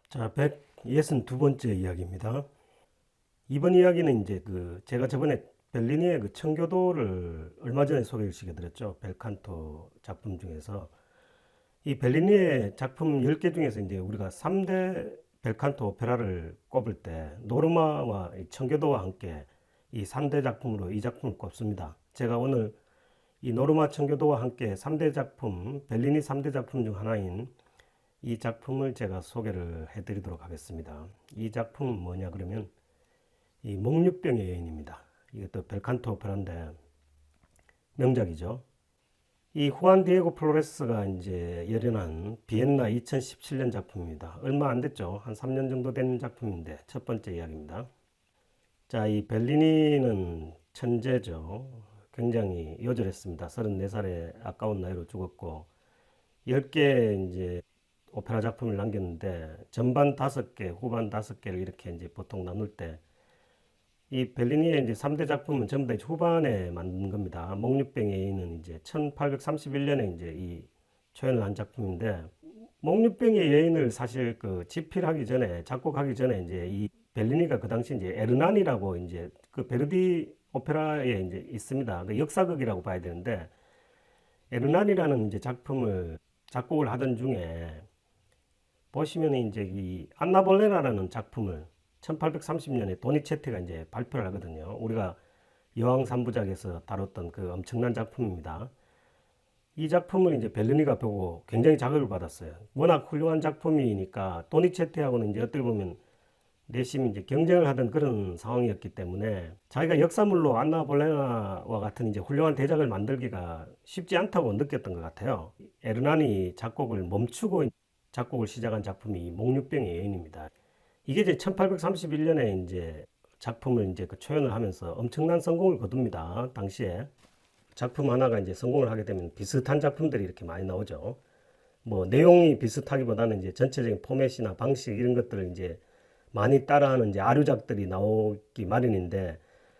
자, 162번째 이야기입니다. 이번 이야기는 이제 제가 저번에 벨리니의 청교도를 얼마 전에 소개를 시켜드렸죠. 벨칸토 작품 중에서. 이 벨리니의 작품 10개 중에서 이제 우리가 3대 벨칸토 오페라를 꼽을 때 노르마와 이 청교도와 함께 이 3대 작품으로 이 작품을 꼽습니다. 제가 오늘 이 노르마 청교도와 함께 3대 작품, 벨리니 3대 작품 중 하나인 이 작품을 제가 소개를 해드리도록 하겠습니다. 이 작품은 뭐냐 그러면 이 목류병의 여인입니다. 이것도 벨칸토 오페라인데 명작이죠. 이 후안 디에고 플로레스가 이제 열연한 비엔나 2017년 작품입니다. 얼마 안 됐죠. 한 3년 정도 된 작품인데 첫 번째 이야기입니다. 자, 이 벨리니는 천재죠. 굉장히 요절했습니다. 34살에 아까운 나이로 죽었고 10개 이제 오페라 작품을 남겼는데 전반 5개, 후반 5개를 이렇게 이제 보통 나눌 때 이 벨리니의 이제 3대 작품은 전부 다 후반에 만든 겁니다. 목류병의 여인은 이제 1831년에 이제 이 초연을 한 작품인데 목류병의 여인을 사실 집필하기 전에 작곡하기 전에 이제 이 벨리니가 그 당시 이제 에르난이라고 이제 베르디 오페라에 이제 있습니다. 그 역사극이라고 봐야 되는데 에르난이라는 이제 작품을 작곡을 하던 중에 보시면 이제 이 안나볼레나라는 작품을 1830년에 도니체티가 이제 발표를 하거든요. 우리가 여왕 3부작에서 다뤘던 그 엄청난 작품입니다. 이 작품을 이제 벨리니가 보고 굉장히 자극을 받았어요. 워낙 훌륭한 작품이니까 도니체티하고는 이제 어떻게 보면 내심 이제 경쟁을 하던 그런 상황이었기 때문에 자기가 역사물로 안나 볼레나와 같은 이제 훌륭한 대작을 만들기가 쉽지 않다고 느꼈던 것 같아요. 에르난이 작곡을 멈추고 작곡을 시작한 작품이 목류병의 여인입니다. 이게 이제 1831년에 이제 작품을 이제 초연을 하면서 엄청난 성공을 거둡니다. 당시에 작품 하나가 이제 성공을 하게 되면 비슷한 작품들이 이렇게 많이 나오죠. 뭐 내용이 비슷하기보다는 이제 전체적인 포맷이나 방식 이런 것들을 이제 많이 따라하는 이제 아류작들이 나오기 마련인데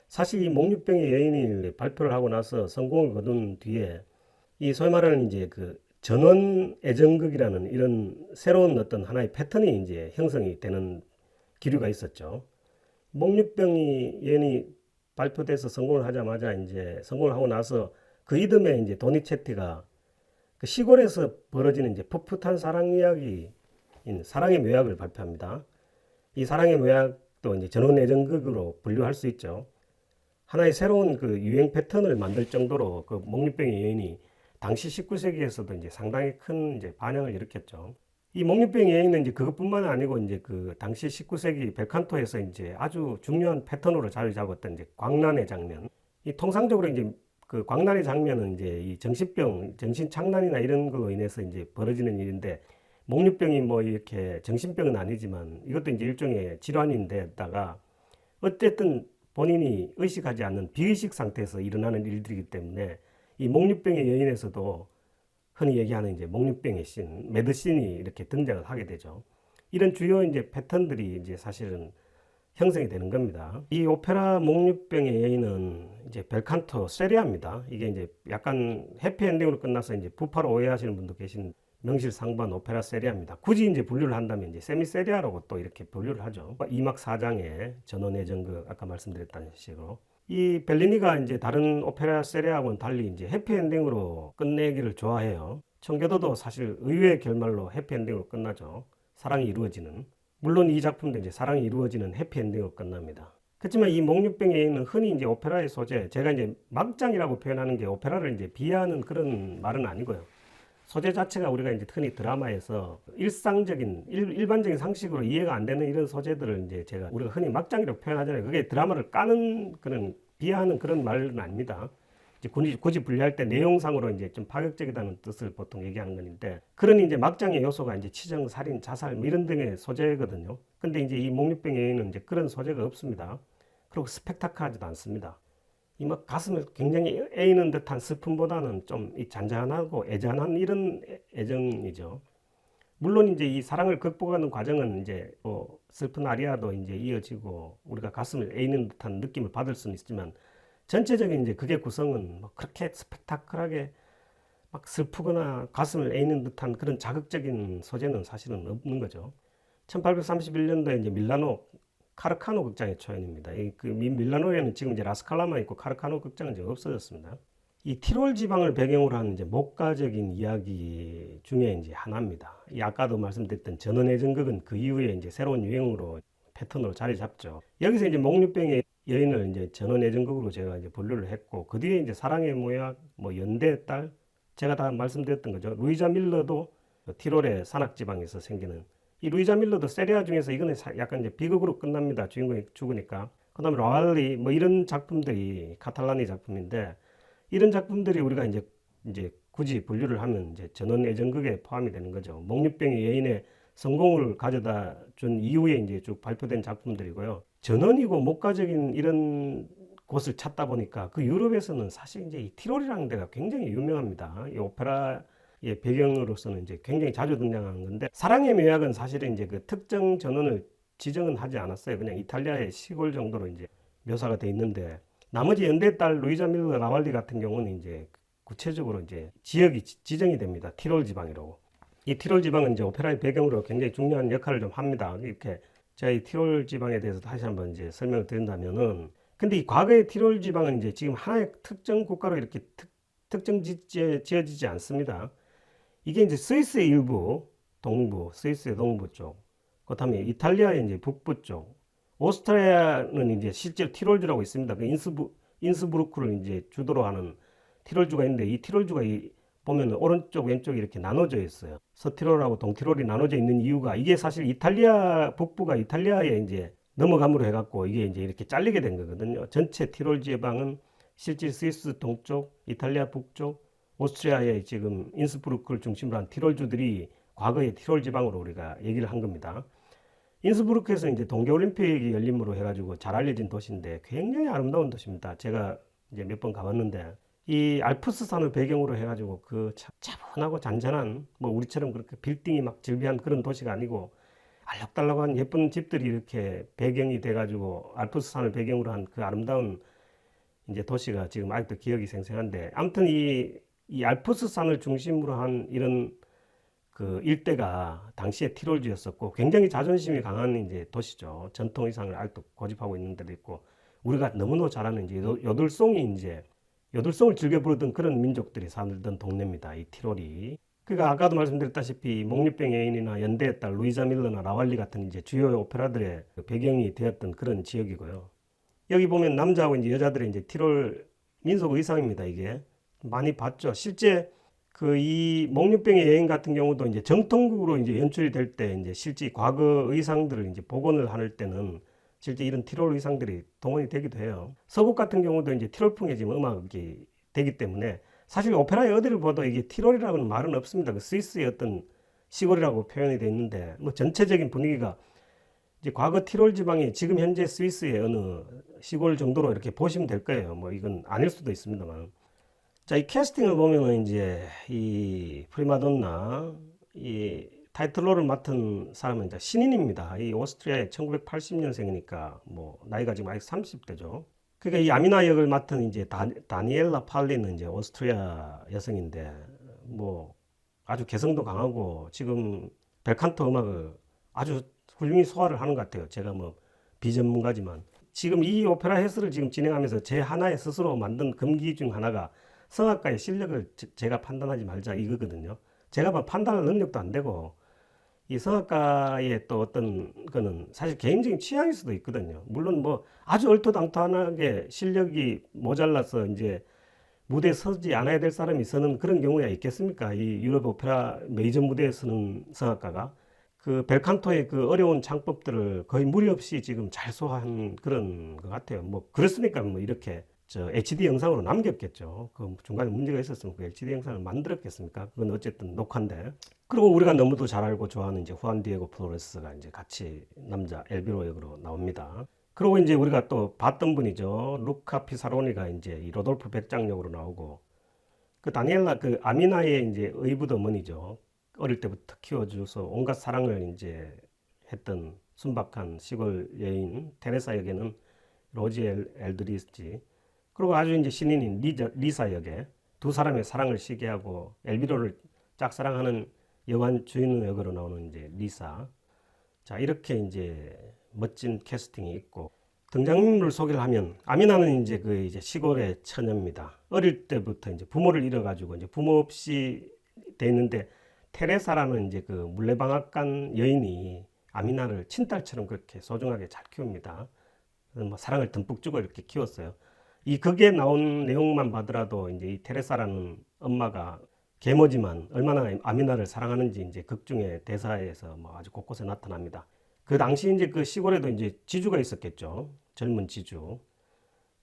사실 이 목류병의 여인이 발표를 하고 나서 성공을 거둔 뒤에 이 소위 말하는 이제 전원 애정극이라는 이런 새로운 어떤 하나의 패턴이 이제 형성이 되는 기류가 있었죠. 목류병이 여인이 발표돼서 성공을 하자마자 이제 성공을 하고 나서 그 이듬해 이제 도니체티가 그 시골에서 벌어지는 이제 풋풋한 사랑 이야기인 사랑의 묘약을 발표합니다. 이 사랑의 묘약도 이제 전원 애정극으로 분류할 수 있죠. 하나의 새로운 유행 패턴을 만들 정도로 그 목류병의 여인이 당시 19세기에서도 이제 상당히 큰 이제 반향을 일으켰죠. 이 목류병의 여인은 이제 그것뿐만 아니고 이제 당시 19세기 벨칸토에서 이제 아주 중요한 패턴으로 자리 잡았던 이제 광란의 장면. 이 통상적으로 이제 광란의 장면은 이제 이 정신병, 정신착란이나 이런 걸로 인해서 이제 벌어지는 일인데 목류병이 뭐 이렇게 정신병은 아니지만 이것도 이제 일종의 질환인데다가 어쨌든 본인이 의식하지 않는 비의식 상태에서 일어나는 일들이기 때문에 이 목류병의 여인에서도 흔히 얘기하는 이제 목류병의 씬, 매드씬이 이렇게 등장을 하게 되죠. 이런 주요 이제 패턴들이 이제 사실은 형성이 되는 겁니다. 이 오페라 목류병의 여인은 이제 벨칸토 세리아입니다. 이게 이제 약간 해피엔딩으로 끝나서 이제 부파로 오해하시는 분도 계신 명실상부한 오페라 세리아입니다. 굳이 이제 분류를 한다면 이제 세미 세리아라고 또 이렇게 분류를 하죠. 2막 4장의 전원의 정극 아까 말씀드렸다는 식으로 이 벨리니가 이제 다른 오페라 세리아하고는 달리 이제 해피엔딩으로 끝내기를 좋아해요. 청교도도 사실 의외의 결말로 해피엔딩으로 끝나죠. 사랑이 이루어지는. 물론 이 작품도 이제 사랑이 이루어지는 해피엔딩으로 끝납니다. 그렇지만 이 목류병의 여인은 흔히 이제 오페라의 소재, 제가 이제 막장이라고 표현하는 게 오페라를 이제 비하하는 그런 말은 아니고요. 소재 자체가 우리가 이제 흔히 드라마에서 일상적인 일반적인 상식으로 이해가 안 되는 이런 소재들을 이제 제가 우리가 흔히 막장이라고 표현하잖아요. 그게 드라마를 까는 그런 비하하는 그런 말은 아닙니다. 이제 굳이 분리할 때 내용상으로 이제 좀 파격적이다는 뜻을 보통 얘기하는 건데 그런 이제 막장의 요소가 이제 치정, 살인, 자살 뭐 이런 등의 소재거든요. 근데 이제 이 목류병의 여인은 이제 그런 소재가 없습니다. 그리고 스펙타클하지도 않습니다. 이 막 가슴을 굉장히 애이는 듯한 슬픔보다는 좀 잔잔하고 애잔한 이런 애정이죠. 물론 이제 이 사랑을 극복하는 과정은 이제 슬픈 아리아도 이제 이어지고 우리가 가슴을 애이는 듯한 느낌을 받을 수는 있지만 전체적인 이제 그게 구성은 뭐 그렇게 스펙타클하게 막 슬프거나 가슴을 애이는 듯한 그런 자극적인 소재는 사실은 없는 거죠. 1831년도에 이제 밀라노 카르카노 극장의 초연입니다. 그 밀라노에는 지금 이제 라스칼라만 있고 카르카노 극장은 이제 없어졌습니다. 이 티롤 지방을 배경으로 한 이제 목가적인 이야기 중에 이제 하나입니다. 이 아까도 말씀드렸던 전원의 전극은 그 이후에 이제 새로운 유행으로 패턴으로 자리 잡죠. 여기서 이제 목류병의 여인을 이제 전원의 전극으로 제가 이제 분류를 했고, 그 뒤에 이제 사랑의 모약, 뭐 연대의 딸, 제가 다 말씀드렸던 거죠. 루이자 밀러도 티롤의 산악지방에서 생기는, 이 루이자 밀러도 세리아 중에서 이거는 약간 이제 비극으로 끝납니다. 주인공이 죽으니까. 그 다음에 라왈리 뭐 이런 작품들이 카탈라니 작품인데, 이런 작품들이 우리가 이제 굳이 분류를 하면 이제 전원 애정극에 포함이 되는 거죠. 목류병의 여인의 성공을 가져다 준 이후에 이제 쭉 발표된 작품들이고요. 전원이고 목가적인 이런 곳을 찾다 보니까 그 유럽에서는 사실 이제 이 티롤이라는 데가 굉장히 유명합니다. 이 오페라의 배경으로서는 이제 굉장히 자주 등장하는 건데, 사랑의 묘약은 사실은 이제 그 특정 전원을 지정은 하지 않았어요. 그냥 이탈리아의 시골 정도로 이제 묘사가 돼 있는데, 나머지 연대의 딸 루이자 밀러 라왈리 같은 경우는 이제 구체적으로 이제 지역이 지정이 됩니다. 티롤 지방이라고. 이 티롤 지방은 이제 오페라의 배경으로 굉장히 중요한 역할을 좀 합니다. 이렇게 제가 이 티롤 지방에 대해서 다시 한번 이제 설명을 드린다면은, 근데 이 과거의 티롤 지방은 이제 지금 하나의 특정 국가로 이렇게 특정 지어지지 않습니다. 이게 이제 스위스의 일부, 동부, 스위스의 동부 쪽, 그다음에 이탈리아의 이제 북부 쪽, 오스트리아는 이제 실제로 티롤주라고 있습니다. 그 인스부르크를 이제 주도로 하는 티롤주가 있는데, 이 티롤주가 보면 오른쪽 왼쪽 이렇게 나눠져 있어요. 서티롤하고 동티롤이 나눠져 있는 이유가, 이게 사실 이탈리아 북부가 이탈리아에 이제 넘어감으로 해갖고 이게 이제 이렇게 잘리게 된 거거든요. 전체 티롤 지방은 실제 스위스 동쪽, 이탈리아 북쪽, 오스트리아의 지금 인스부르크를 중심으로 한 티롤주들이 과거의 티롤 지방으로 우리가 얘기를 한 겁니다. 인스부르크에서 이제 동계올림픽이 열림으로 해가지고 잘 알려진 도시인데 굉장히 아름다운 도시입니다. 제가 이제 몇 번 가봤는데, 이 알프스산을 배경으로 해가지고 그 차분하고 잔잔한, 뭐 우리처럼 그렇게 빌딩이 막 질비한 그런 도시가 아니고 알록달록한 예쁜 집들이 이렇게 배경이 돼가지고 알프스산을 배경으로 한 그 아름다운 이제 도시가 지금 아직도 기억이 생생한데, 아무튼 이 알프스산을 중심으로 한 이런 그 일대가 당시에 티롤주였었고 굉장히 자존심이 강한 이제 도시죠. 전통 의상을 아직도 고집하고 있는 데도 있고, 우리가 너무나 잘 아는 이제 요들송을 즐겨 부르던 그런 민족들이 살던 동네입니다. 이 티롤이. 그러니까 아까도 말씀드렸다시피 목류병 여인이나 연대의 딸 루이자 밀러나 라왈리 같은 이제 주요 오페라들의 배경이 되었던 그런 지역이고요. 여기 보면 남자하고 이제 여자들의 이제 티롤 민속 의상입니다. 이게 많이 봤죠. 실제 그 이 목류병의 여인 같은 경우도 이제 정통극으로 이제 연출이 될 때 이제 실제 과거 의상들을 이제 복원을 할 때는 실제 이런 티롤 의상들이 동원이 되기도 해요. 서곡 같은 경우도 이제 티롤풍의 지금 음악이 되기 때문에 사실 오페라의 어디를 봐도 이게 티롤이라고는 말은 없습니다. 그 스위스의 어떤 시골이라고 표현이 되어 있는데, 뭐 전체적인 분위기가 이제 과거 티롤 지방이 지금 현재 스위스의 어느 시골 정도로 이렇게 보시면 될 거예요. 뭐 이건 아닐 수도 있습니다만. 자, 이 캐스팅을 보면은 이제 이 프리마돈나 이 타이틀로를 맡은 사람은 이제 신인입니다. 이 오스트리아의 1980년생이니까 뭐 나이가 지금 아직 30대죠. 그러니까 이 아미나 역을 맡은 이제 다니엘라 팔리는 이제 오스트리아 여성인데, 뭐 아주 개성도 강하고 지금 벨칸토 음악을 아주 훌륭히 소화를 하는 것 같아요. 제가 뭐 비전문가지만 지금 이 오페라 해설을 지금 진행하면서 제 하나의 스스로 만든 금기 중 하나가 성악가의 실력을 제가 판단하지 말자 이거거든요. 제가 뭐 판단할 능력도 안 되고, 이 성악가의 또 어떤 거는 사실 개인적인 취향일 수도 있거든요. 물론 뭐 아주 얼토당토하게 실력이 모자라서 이제 무대에 서지 않아야 될 사람이 서는 그런 경우야 있겠습니까? 이 유럽 오페라 메이저 무대에 서는 성악가가 그 벨칸토의 그 어려운 창법들을 거의 무리 없이 지금 잘 소화한 그런 것 같아요. 뭐 그렇으니까 뭐 이렇게 저 HD 영상으로 남겼겠죠. 그 중간에 문제가 있었으면 그 HD 영상을 만들었겠습니까? 그건 어쨌든 녹화인데. 그리고 우리가 너무도 잘 알고 좋아하는 이제 후안 디에고 플로레스가 이제 같이 남자 엘비로 역으로 나옵니다. 그리고 이제 우리가 또 봤던 분이죠. 루카 피사로니가 이제 이 로돌프 백장 역으로 나오고, 그 다니엘라 그 아미나의 이제 의붓 어머니죠. 어릴 때부터 키워줘서 온갖 사랑을 이제 했던 순박한 시골 여인 테레사 역에는 로지 엘드리스지. 그리고 아주 이제 신인인 리사 역에 두 사람의 사랑을 시기하고 엘비로를 짝사랑하는 여관 주인 역으로 나오는 이제 리사. 자, 이렇게 이제 멋진 캐스팅이 있고 등장인물 소개를 하면 아미나는 이제 그 이제 시골의 처녀입니다. 어릴 때부터 이제 부모를 잃어가지고 이제 부모 없이 돼 있는데 테레사라는 이제 그 물레방앗간 여인이 아미나를 친딸처럼 그렇게 소중하게 잘 키웁니다. 뭐 사랑을 듬뿍 주고 이렇게 키웠어요. 이 극에 나온 내용만 봐더라도 이제 이 테레사라는 엄마가 계모지만 얼마나 아미나를 사랑하는지 이제 극 중에 대사에서 뭐 아주 곳곳에 나타납니다. 그 당시 이제 그 시골에도 이제 지주가 있었겠죠. 젊은 지주.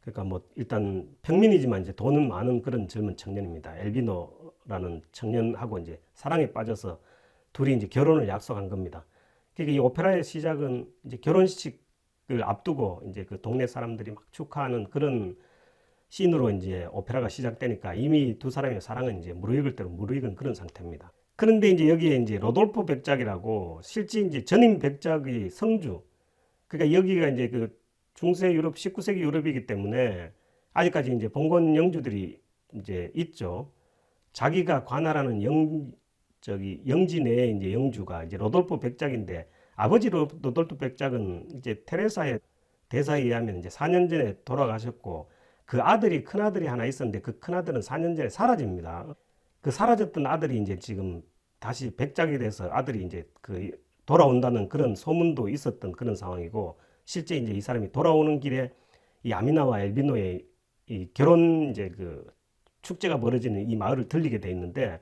그러니까 뭐 일단 평민이지만 이제 돈은 많은 그런 젊은 청년입니다. 엘비노라는 청년하고 이제 사랑에 빠져서 둘이 이제 결혼을 약속한 겁니다. 그러니까 이 오페라의 시작은 이제 결혼식을 앞두고 이제 그 동네 사람들이 막 축하하는 그런 씬으로 이제 오페라가 시작되니까 이미 두 사람의 사랑은 이제 무르익을 대로 무르익은 그런 상태입니다. 그런데 이제 여기에 이제 로돌포 백작이라고 실제 이제 전임 백작의 성주. 그러니까 여기가 이제 그 중세 유럽 19세기 유럽이기 때문에 아직까지 이제 봉건 영주들이 이제 있죠. 자기가 관할하는 영지 내에 이제 영주가 이제 로돌포 백작인데 아버지 로돌포 백작은 이제 테레사의 대사에 의하면 이제 4년 전에 돌아가셨고 그 아들이 큰아들이 하나 있었는데 그 큰아들은 4년 전에 사라집니다. 그 사라졌던 아들이 이제 지금 다시 백작이 돼서 아들이 이제 그 돌아온다는 그런 소문도 있었던 그런 상황이고 실제 이제 이 사람이 돌아오는 길에 이 아미나와 엘비노의 이 결혼 이제 그 축제가 벌어지는 이 마을을 들리게 돼 있는데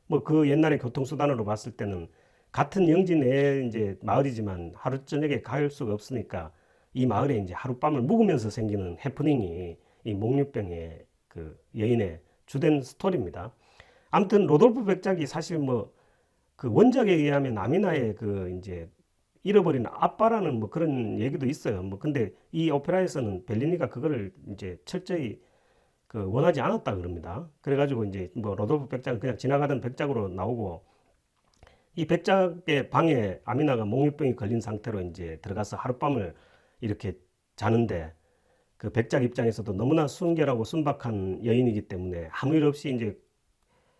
뭐 그 옛날의 교통수단으로 봤을 때는 같은 영지 내에 이제 마을이지만 하루 저녁에 갈 수가 없으니까 이 마을에 이제 하룻밤을 묵으면서 생기는 해프닝이 이 목류병의 그 여인의 주된 스토리입니다. 아무튼 로돌프 백작이 사실 뭐 그 원작에 의하면 아미나의 그 이제 잃어버린 아빠라는 뭐 그런 얘기도 있어요. 뭐 근데 이 오페라에서는 벨리니가 그거를 이제 철저히 그 원하지 않았다 그럽니다. 그래가지고 이제 뭐 로돌프 백작은 그냥 지나가던 백작으로 나오고 이 백작의 방에 아미나가 목류병이 걸린 상태로 이제 들어가서 하룻밤을 이렇게 자는데 그 백작 입장에서도 너무나 순결하고 순박한 여인이기 때문에 아무 일 없이 이제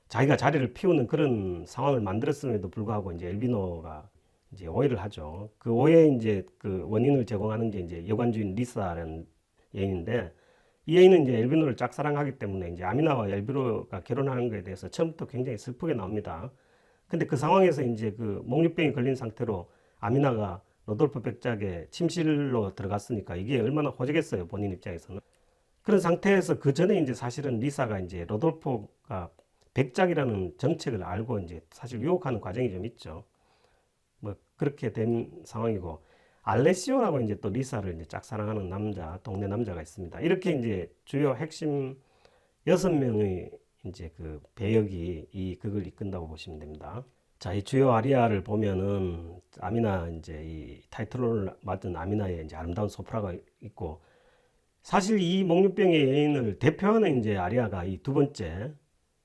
자기가 자리를 피우는 그런 상황을 만들었음에도 불구하고 이제 엘비노가 이제 오해를 하죠. 그 오해에 이제 그 원인을 제공하는 게 이제 여관주인 리사라는 여인인데 이 여인은 이제 엘비노를 짝사랑하기 때문에 이제 아미나와 엘비노가 결혼하는 것에 대해서 처음부터 굉장히 슬프게 나옵니다. 근데 그 상황에서 이제 그 목류병이 걸린 상태로 아미나가 로돌프 백작의 침실로 들어갔으니까 이게 얼마나 호되겠어요, 본인 입장에서는. 그런 상태에서 그 전에 이제 사실은 리사가 이제 로돌프가 백작이라는 정책을 알고 이제 사실 유혹하는 과정이 좀 있죠. 뭐 그렇게 된 상황이고 알레시오라고 이제 또 리사를 이제 짝사랑하는 남자, 동네 남자가 있습니다. 이렇게 이제 주요 핵심 6명의 이제 그 배역이 이 극을 이끈다고 보시면 됩니다. 자, 이 주요 아리아를 보면은 아미나 이제 이 타이틀을 맡은 아미나의 이제 아름다운 소프라가 있고 사실 이 목류병의 여인을 대표하는 이제 아리아가 이 두 번째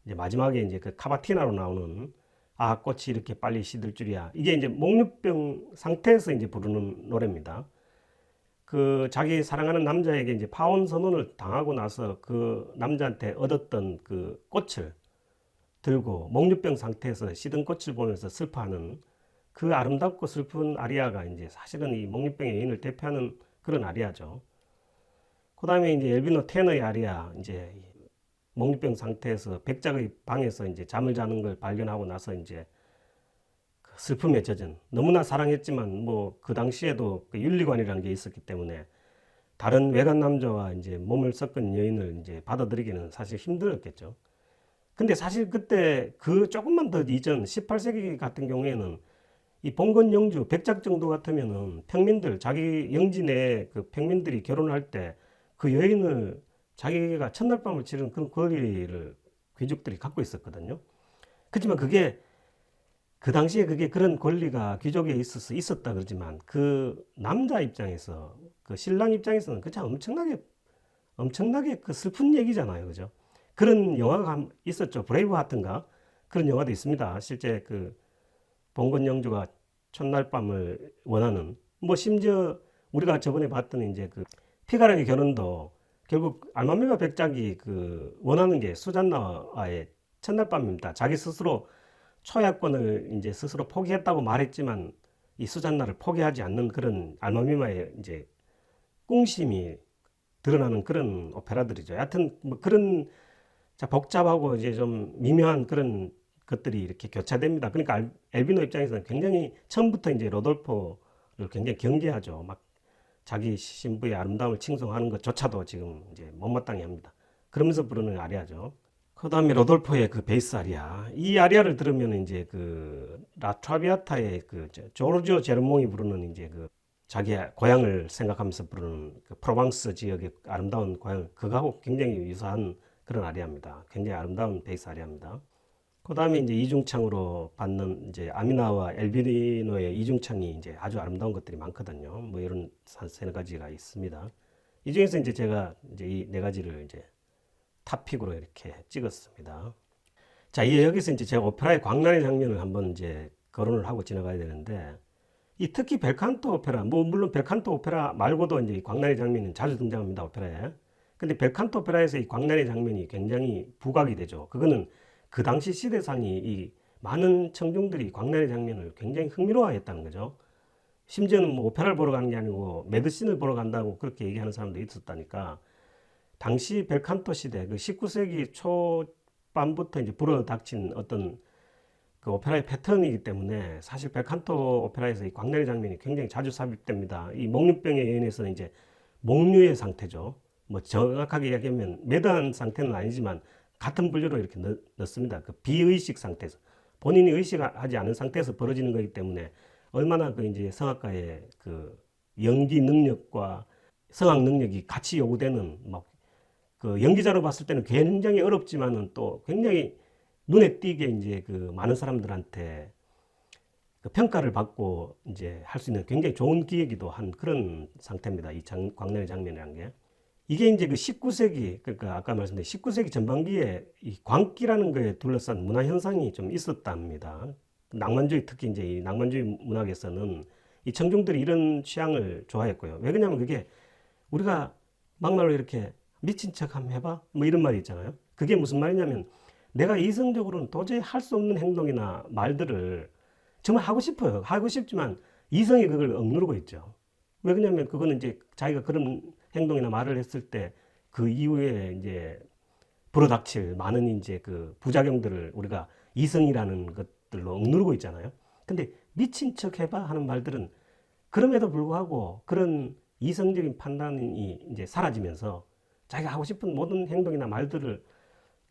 이제 마지막에 이제 그 카바티나로 나오는 아 꽃이 이렇게 빨리 시들 줄이야 이게 이제 목류병 상태에서 이제 부르는 노래입니다. 그 자기 사랑하는 남자에게 이제 파혼 선언을 당하고 나서 그 남자한테 얻었던 그 꽃을 들고 목류병 상태에서 시든 꽃을 보면서 슬퍼하는 그 아름답고 슬픈 아리아가 이제 사실은 이 목류병의 여인을 대표하는 그런 아리아죠. 그 다음에 이제 엘비노 테너의 아리아 이제 목류병 상태에서 백작의 방에서 이제 잠을 자는 걸 발견하고 나서 이제 그 슬픔에 젖은 너무나 사랑했지만 뭐 그 당시에도 그 윤리관이라는 게 있었기 때문에 다른 외간 남자와 이제 몸을 섞은 여인을 이제 받아들이기는 사실 힘들었겠죠. 근데 사실 그때 그 조금만 더 이전 18세기 같은 경우에는 이 봉건 영주 백작 정도 같으면은 평민들 자기 영지 내 그 평민들이 결혼할 때 그 여인을 자기가 첫날 밤을 치르는 그런 권리를 귀족들이 갖고 있었거든요. 그렇지만 그게 그 당시에 그게 그런 권리가 귀족에 있어서 있었다 그러지만 그 남자 입장에서 그 신랑 입장에서는 그 참 엄청나게 그 슬픈 얘기잖아요. 그죠? 그런 영화가 있었죠. 브레이브 하트인가? 그런 영화도 있습니다. 실제 그 봉건 영주가 첫날 밤을 원하는 뭐 심지어 우리가 저번에 봤던 이제 그 피가로의 결혼도 결국 알마메가 백작이 그 원하는 게 수잔나와의 첫날 밤입니다. 자기 스스로 초야권을 이제 스스로 포기했다고 말했지만 이 수잔나를 포기하지 않는 그런 알마미마의 이제 꿍심이 드러나는 그런 오페라들이죠. 여하튼 뭐 그런 자 복잡하고 이제 좀 미묘한 그런 것들이 이렇게 교차됩니다. 그러니까 엘비노 입장에서는 굉장히 처음부터 이제 로돌포를 굉장히 경계하죠. 막 자기 신부의 아름다움을 칭송하는 것조차도 지금 이제 못마땅해 합니다. 그러면서 부르는 아리아죠. 그 다음에 로돌포의 그 베이스 아리아. 이 아리아를 들으면 이제 그 라트라비아타의 그 조르조 제르몽이 부르는 이제 그 자기의 고향을 생각하면서 부르는 그 프로방스 지역의 아름다운 고향, 그거하고 굉장히 유사한 그런 아리아입니다. 굉장히 아름다운 베이스 아리아입니다. 그 다음에 이제 이중창으로 받는 이제 아미나와 엘비노의 이중창이 이제 아주 아름다운 것들이 많거든요. 뭐 이런 세 가지가 있습니다. 이 중에서 이제 제가 이제 이 네 가지를 이제 탑픽으로 이렇게 찍었습니다. 자, 여기서 이제 제가 오페라의 광란의 장면을 한번 이제 거론을 하고 지나가야 되는데, 이 특히 벨칸토 오페라, 뭐 물론 벨칸토 오페라 말고도 이제 광란의 장면은 자주 등장합니다, 오페라에. 근데 벨칸토 오페라에서 이 광란의 장면이 굉장히 부각이 되죠. 그거는 그 당시 시대상이 이 많은 청중들이 광란의 장면을 굉장히 흥미로워했다는 거죠. 심지어는 뭐 오페라를 보러 가는 게 아니고 매드신을 보러 간다고 그렇게 얘기하는 사람도 있었다니까. 당시 벨칸토 시대 그 19세기 초반부터 이제 불어닥친 어떤 그 오페라의 패턴이기 때문에 사실 벨칸토 오페라에서 이 광란의 장면이 굉장히 자주 삽입됩니다. 이 목류병에 의해서는 이제 목류의 상태죠. 뭐 정확하게 이야기하면 매다한 상태는 아니지만 같은 분류로 이렇게 넣습니다. 그 비의식 상태에서 본인이 의식하지 않은 상태에서 벌어지는 거기 때문에 얼마나 그 이제 성악가의 그 연기 능력과 성악 능력이 같이 요구되는 막 그 연기자로 봤을 때는 굉장히 어렵지만은 또 굉장히 눈에 띄게 이제 그 많은 사람들한테 그 평가를 받고 이제 할 수 있는 굉장히 좋은 기회기도 한 그런 상태입니다. 이 광란의 장면이라는 게. 이게 이제 그 19세기, 그러니까 아까 말씀드린 19세기 전반기에 이 광기라는 거에 둘러싼 문화 현상이 좀 있었답니다. 낭만주의, 특히 이제 이 낭만주의 문학에서는 이 청중들이 이런 취향을 좋아했고요. 왜 그러냐면 그게 우리가 막말로 이렇게 미친 척 한번 해봐? 뭐 이런 말이 있잖아요. 그게 무슨 말이냐면 내가 이성적으로는 도저히 할 수 없는 행동이나 말들을 정말 하고 싶어요. 하고 싶지만 이성이 그걸 억누르고 있죠. 왜 그러냐면 그거는 이제 자기가 그런 행동이나 말을 했을 때 그 이후에 이제 불어닥칠 많은 이제 그 부작용들을 우리가 이성이라는 것들로 억누르고 있잖아요. 근데 미친 척 해봐 하는 말들은 그럼에도 불구하고 그런 이성적인 판단이 이제 사라지면서 자기가 하고 싶은 모든 행동이나 말들을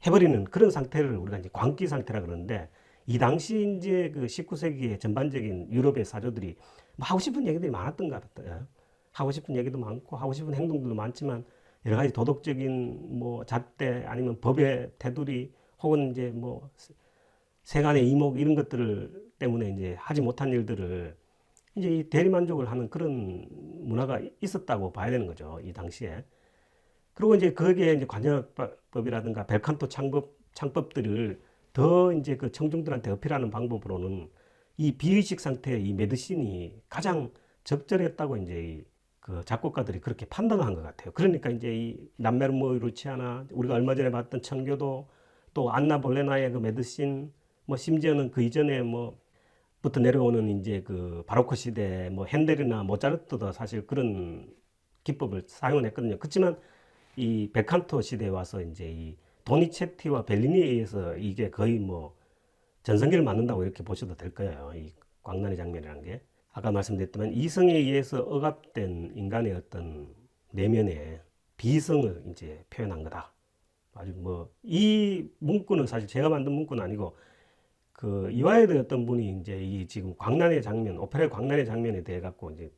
해버리는 그런 상태를 우리가 이제 광기 상태라 그러는데, 이 당시 이제 그 19세기의 전반적인 유럽의 사조들이 뭐 하고 싶은 얘기들이 많았던 것 같아요. 하고 싶은 얘기도 많고 하고 싶은 행동들도 많지만 여러 가지 도덕적인 뭐 잣대 아니면 법의 테두리 혹은 이제 뭐 세간의 이목 이런 것들을 때문에 이제 하지 못한 일들을 이제 이 대리만족을 하는 그런 문화가 있었다고 봐야 되는 거죠. 이 당시에. 그리고 이제 거기에 이제 관현악법이라든가 벨칸토 창법들을 더 이제 그 청중들한테 어필하는 방법으로는 이 비의식 상태의 이 메드신이 가장 적절했다고 이제 그 작곡가들이 그렇게 판단한 것 같아요. 그러니까 이제 이 남메르모 루치아나 우리가 얼마 전에 봤던 청교도 또 안나 볼레나의 그 메드신 뭐 심지어는 그 이전에 뭐 부터 내려오는 이제 그 바로크 시대 뭐 핸델이나 모차르트도 사실 그런 기법을 사용을 했거든요. 그렇지만 이 벨칸토 시대에 와서 이제 이 도니체티와 벨리니에 의해서 이게 거의 뭐 전성기를 맞는다고 이렇게 보셔도 될 거예요. 이 광란의 장면이라는 게. 아까 말씀드렸지만 이성에 의해서 억압된 인간의 어떤 내면의 비성을 이제 표현한 거다. 아주 뭐 이 문구는 사실 제가 만든 문구는 아니고 그 이화여대 어떤 분이 이제 이 지금 광란의 장면, 오페라의 광란의 장면에 대해 갖고 이제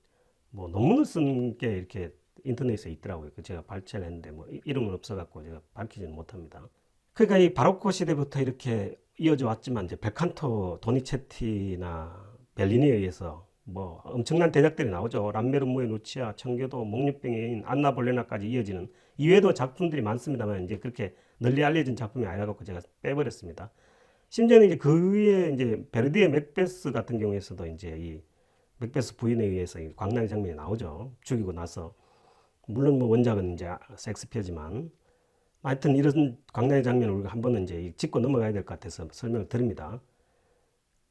뭐 논문을 쓴 게 이렇게 인터넷에 있더라고요. 그 제가 발췌를 했는데 뭐 이름은 없어갖고 제가 밝히지는 못합니다. 그러니까 이 바로크 시대부터 이렇게 이어져 왔지만 이제 벨칸토, 도니체티나 벨리니에 의해서 뭐 엄청난 대작들이 나오죠. 람베르모의 루치아, 청교도, 목류병의 여인, 안나 볼레나까지 이어지는 이외에도 작품들이 많습니다만 이제 그렇게 널리 알려진 작품이 아니라고 제가 빼버렸습니다. 심지어는 이제 그 위에 이제 베르디의 맥베스 같은 경우에서도 이제 이 맥베스 부인에 의해서 이 광란의 장면이 나오죠. 죽이고 나서. 물론 뭐 원작은 이제 셰익스피어지만 하여튼 이런 광란의 장면을 우리가 한 번은 이제 짚고 넘어가야 될 것 같아서 설명을 드립니다.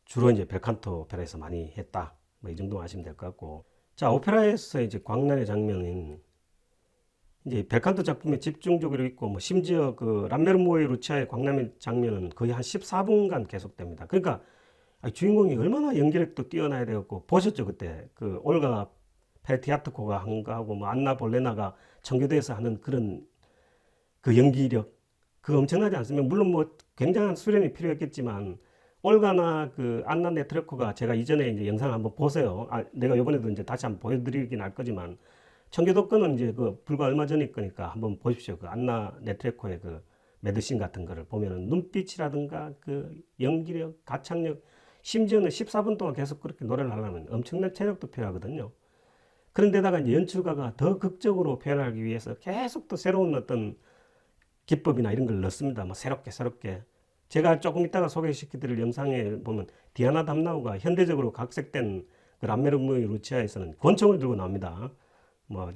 주로 이제 벨칸토 오페라에서 많이 했다. 뭐 이 정도 아시면 될 것 같고. 자, 오페라에서 이제 광란의 장면인 이제 벨칸토 작품에 집중적으로 있고 뭐 심지어 그 람베르모의 루치아의 광란의 장면은 거의 한 14분간 계속됩니다. 그러니까 주인공이 얼마나 연기력도 뛰어나야 되겠고 보셨죠 그때 그 올가 페티아트코가 한 거하고 뭐 안나 볼레나가 청교도에서 하는 그런 그 연기력 그 엄청나지 않습니까? 물론 뭐 굉장한 수련이 필요했겠지만 올가나 그 안나 네트레코가 제가 이전에 이제 영상 한번 보세요. 내가 이번에도 이제 다시 한번 보여드리긴 할 거지만 청교도 거는 이제 그 불과 얼마 전일 거니까 한번 보십시오. 그 안나 네트레코의 그 매드신 같은 거를 보면은 눈빛이라든가 그 연기력, 가창력 심지어는 14분 동안 계속 그렇게 노래를 하려면 엄청난 체력도 필요하거든요. 그런데다가 이제 연출가가 더 극적으로 표현하기 위해서 계속 또 새로운 어떤 기법이나 이런 걸 넣습니다. 뭐 새롭게. 제가 조금 이따가 소개시켜드릴 영상에 보면 디아나 담나우가 현대적으로 각색된 그 람메르무의 루치아에서는 권총을 들고 나옵니다. 뭐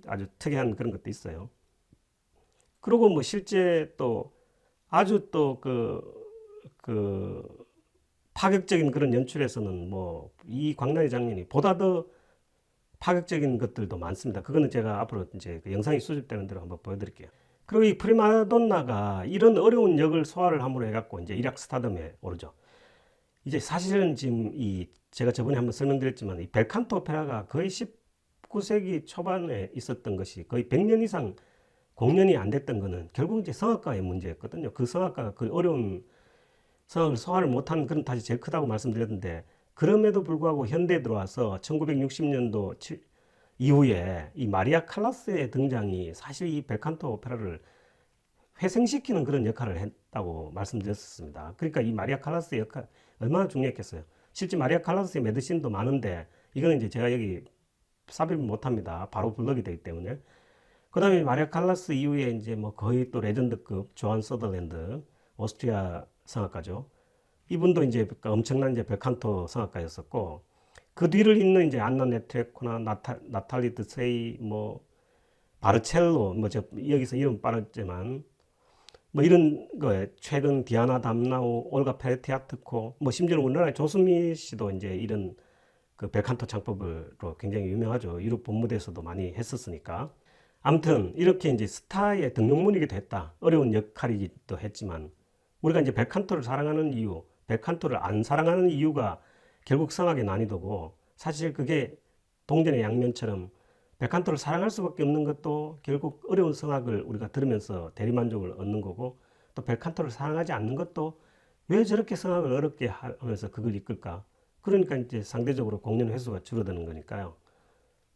아주 특이한 그런 것도 있어요. 그리고 뭐 실제 또 아주 또 그 파격적인 그런 연출에서는 뭐 이 광란의 장면이 보다 더 파격적인 것들도 많습니다. 그거는 제가 앞으로 이제 그 영상이 수집되는 대로 한번 보여드릴게요. 그리고 이 프리마돈나가 이런 어려운 역을 소화를 함으로 해갖고 이제 일약 스타덤에 오르죠. 이제 사실은 지금 이 제가 저번에 한번 설명드렸지만 이 벨칸토 오페라가 거의 19세기 초반에 있었던 것이 거의 100년 이상 공연이 안 됐던 거는 결국 이제 성악가의 문제였거든요. 그 성악가가 그 어려운 성악을 소화를 못한 그런 탓이 제일 크다고 말씀드렸는데 그럼에도 불구하고 현대에 들어와서 1960년도 이후에 이 마리아 칼라스의 등장이 사실 이 벨칸토 오페라를 회생시키는 그런 역할을 했다고 말씀드렸습니다. 그러니까 이 마리아 칼라스의 역할 얼마나 중요했겠어요. 실제 마리아 칼라스의 매드신도 많은데 이거는 이제 제가 여기 삽입 못합니다. 바로 블럭이 되기 때문에. 그 다음에 마리아 칼라스 이후에 이제 뭐 거의 또 레전드급 조한 서더랜드 오스트리아 성악가죠. 이분도 이제 엄청난 이제 벨칸토 성악가였었고 그 뒤를 잇는 이제 안나 네트레코나 나탈리 드세이 뭐 바르첼로 뭐 저 여기서 이름 빠졌지만 뭐 이런 거에 최근 디아나 담나우 올가 페레티아트코 뭐 심지어 우리나라의 조수미 씨도 이제 이런 그 벨칸토 창법으로 굉장히 유명하죠. 유럽 본무대에서도 많이 했었으니까. 아무튼 이렇게 이제 스타의 등용문이기도 했다. 어려운 역할이기도 했지만 우리가 이제 벨칸토를 사랑하는 이유, 벨칸토를 안 사랑하는 이유가 결국 성악의 난이도고 사실 그게 동전의 양면처럼 벨칸토를 사랑할 수밖에 없는 것도 결국 어려운 성악을 우리가 들으면서 대리만족을 얻는 거고 또 벨칸토를 사랑하지 않는 것도 왜 저렇게 성악을 어렵게 하면서 그걸 이끌까? 그러니까 이제 상대적으로 공연 횟수가 줄어드는 거니까요.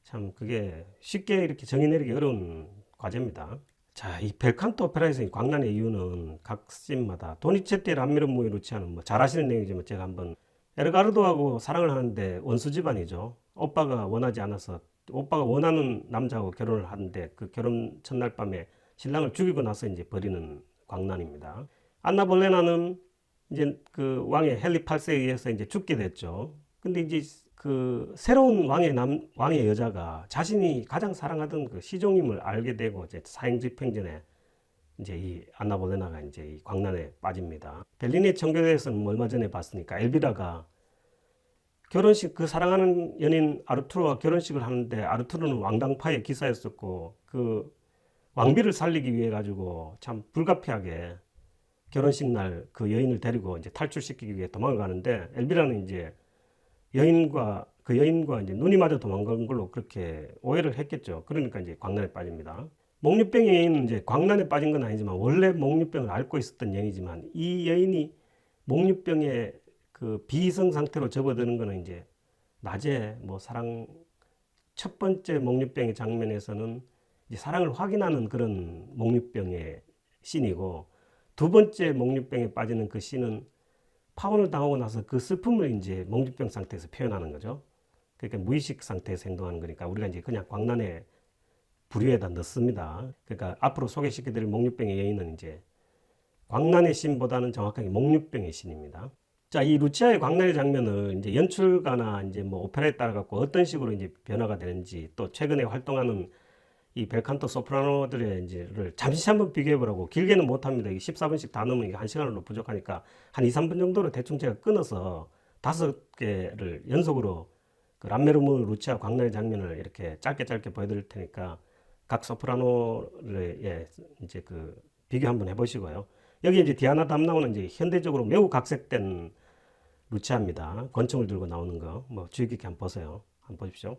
참 그게 쉽게 이렇게 정의 내리기 어려운 과제입니다. 자, 이 벨칸토 오페라에서 광란의 이유는 각 씬마다 도니체티 람미르무이 루치아는 뭐 잘 아시는 내용이지만 제가 한번 에르가르도하고 사랑을 하는데 원수 집안이죠. 오빠가 원하지 않아서 오빠가 원하는 남자하고 결혼을 하는데 그 결혼 첫날 밤에 신랑을 죽이고 나서 이제 벌이는 광란입니다. 안나 볼레나는 이제 그 왕의 헨리 8세에 의해서 이제 죽게 됐죠. 근데 이제 그 새로운 왕의 여자가 자신이 가장 사랑하던 그 시종임을 알게 되고 이제 사형 집행전에 이제 이 안나 볼레나가 이제 이 광란에 빠집니다. 벨리니 청교도에서는 뭐 얼마 전에 봤으니까 엘비라가 결혼식 그 사랑하는 연인 아르투로와 결혼식을 하는데 아르투로는 왕당파의 기사였었고 그 왕비를 살리기 위해 가지고 참 불가피하게 결혼식 날 그 여인을 데리고 이제 탈출시키기 위해 도망을 가는데 엘비라는 이제 그 여인과 이제 눈이 맞아 도망간 걸로 그렇게 오해를 했겠죠. 그러니까 이제 광란에 빠집니다. 목류병의 여인은 이제 광란에 빠진 건 아니지만 원래 목류병을 앓고 있었던 여인이지만 이 여인이 목류병의 그 비이성 상태로 접어드는 거는 이제 낮에 뭐 사랑 첫 번째 목류병의 장면에서는 이제 사랑을 확인하는 그런 목류병의 씬이고 두 번째 목류병에 빠지는 그 씬은 파혼을 당하고 나서 그 슬픔을 이제 목류병 상태에서 표현하는 거죠. 그러니까 무의식 상태에서 행동하는 거니까 우리가 이제 그냥 광란의 부류에다 넣습니다. 그러니까 앞으로 소개시켜드릴 목류병의 여인은 이제 광란의 씬보다는 정확하게 목류병의 씬입니다. 자, 이 루치아의 광란의 장면을 이제 연출가나 이제 뭐 오페라에 따라 갖고 어떤 식으로 이제 변화가 되는지 또 최근에 활동하는 이 벨칸토 소프라노들의 이제를 잠시 한번 비교해 보라고 길게는 못 합니다. 이게 14분씩 다 넣으면 이게 1시간으로 부족하니까 한 2, 3분 정도로 대충 제가 끊어서 5개를 연속으로 그 람메르무 루치아 광란의 장면을 이렇게 짧게 보여드릴 테니까 각 소프라노를 이제 그 비교 한번 해보시고요. 여기 이제 디아나 담나오는 이제 현대적으로 매우 각색된 루치아입니다. 권총을 들고 나오는 거, 뭐 주의 깊게 한번 보세요. 한번 보십시오.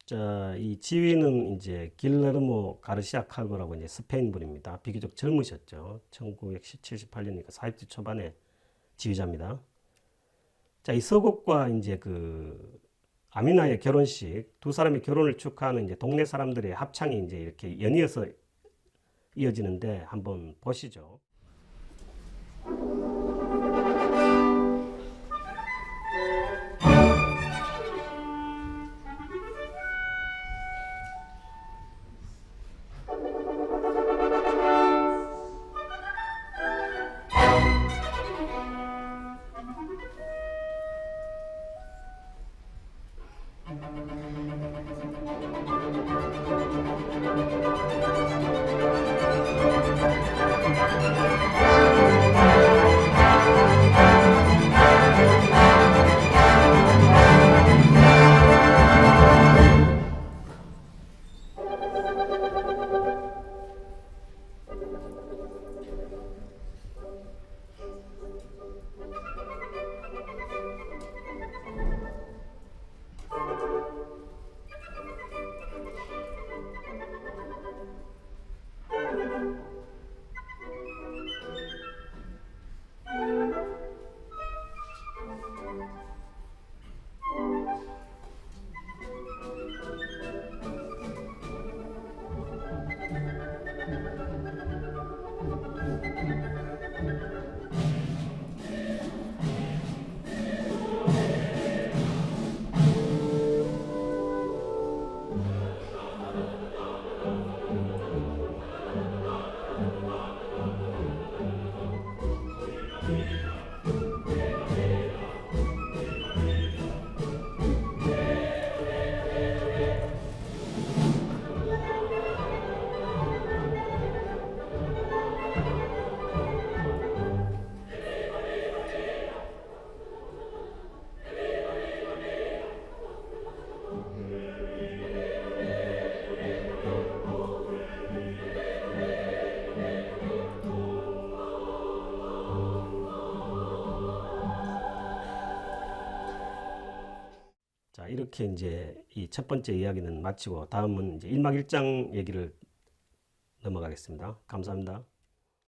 자, 이 지휘는 이제 길레르모 가르시아 칼보라고 이제 스페인 분입니다. 비교적 젊으셨죠. 1978년이니까 40대 초반의 지휘자입니다. 자, 이 서곡과 이제 그 아미나의 결혼식, 두 사람의 결혼을 축하하는 이제 동네 사람들의 합창이 이제 이렇게 연이어서 이어지는데 한번 보시죠. 자, 이렇게 이제 이 첫 번째 이야기는 마치고 다음은 이제 1막 1장 얘기를 넘어가겠습니다. 감사합니다.